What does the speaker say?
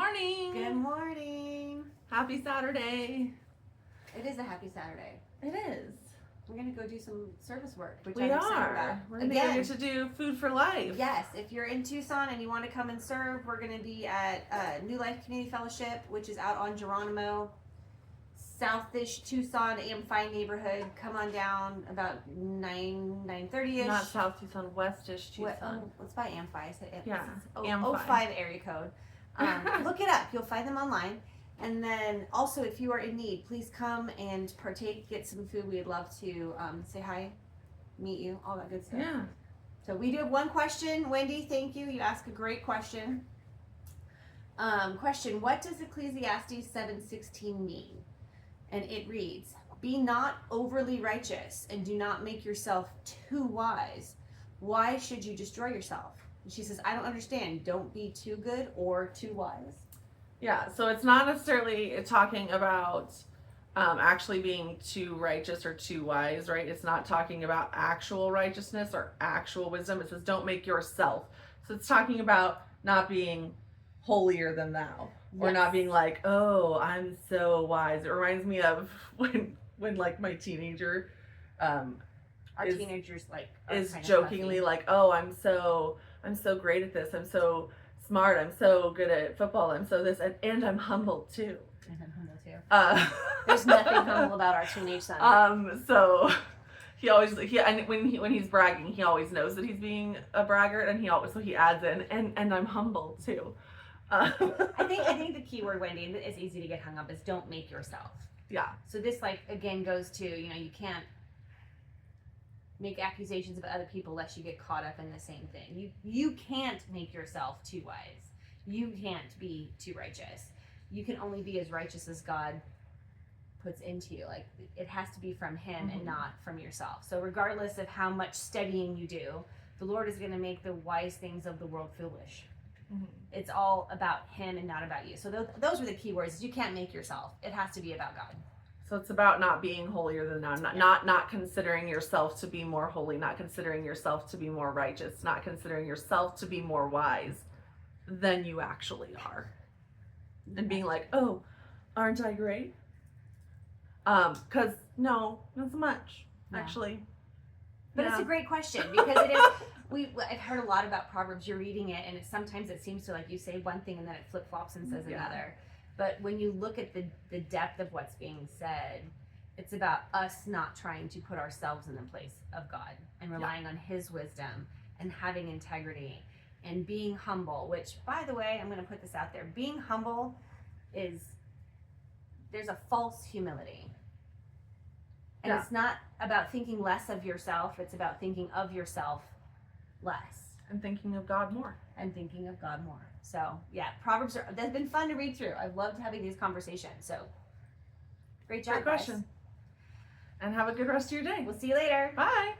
morning. Good morning. Happy Saturday. It is a happy Saturday. It is. We're going to go do some service work, which We I'm excited are. about. We're going to get to do Food for Life. Yes, if you're in Tucson and you want to come and serve, we're going to be at New Life Community Fellowship, which is out on Geronimo, Southish Tucson, Amphi neighborhood. Come on down about 9:30ish. Not South Tucson, Westish Tucson. Let's buy Amphi. Yeah, Amphi. 05 area code. Look it up. You'll find them online. And then also, if you are in need, please come and partake, get some food. We'd love to say hi, meet you, all that good stuff. Yeah. So we do have one question. Wendy, thank you. You asked a great question. Question, what does Ecclesiastes 7:16 mean? And it reads, be not overly righteous and do not make yourself too wise. Why should you destroy yourself? And she says, I don't understand. Don't be too good or too wise. Yeah, so it's not necessarily talking about actually being too righteous or too wise, right? It's not talking about actual righteousness or actual wisdom. It says don't make yourself. So it's talking about not being holier than thou. Or not being like, oh, I'm so wise. It reminds me of when like my teenager Teenagers like is jokingly like, oh, I'm so great at this. I'm so smart. I'm so good at football. I'm so this and I'm humble too. And I'm humble too. There's nothing humble about our teenage son. So and when he's bragging, he always knows that he's being a braggart, and he adds in and I'm humble too. I think the key word, Wendy, and it's easy to get hung up, is don't make yourself. Yeah. So this again goes to, you can't make accusations of other people lest you get caught up in the same thing. You can't make yourself too wise. You can't be too righteous. You can only be as righteous as God puts into you. Like, it has to be from Him and not from yourself. So regardless of how much studying you do, the Lord is going to make the wise things of the world foolish. Mm-hmm. It's all about Him and not about you. So those are the key words. You can't make yourself. It has to be about God. So it's about not being holier than thou, not considering yourself to be more holy, not considering yourself to be more righteous, not considering yourself to be more wise than you actually are. And being like, oh, aren't I great? Because no, not so much, actually. But it's a great question, because it is. I've heard a lot about Proverbs. You're reading it, and sometimes it seems to, like, you say one thing and then it flip flops and says another. But when you look at the depth of what's being said, it's about us not trying to put ourselves in the place of God and relying on His wisdom and having integrity and being humble. Which, by the way, I'm going to put this out there. Being humble there's a false humility. And it's not about thinking less of yourself. It's about thinking of yourself less. And thinking of God more. So, yeah, Proverbs they've been fun to read through. I've loved having these conversations. So, great job, Great question. guys. And have a good rest of your day. We'll see you later. Bye.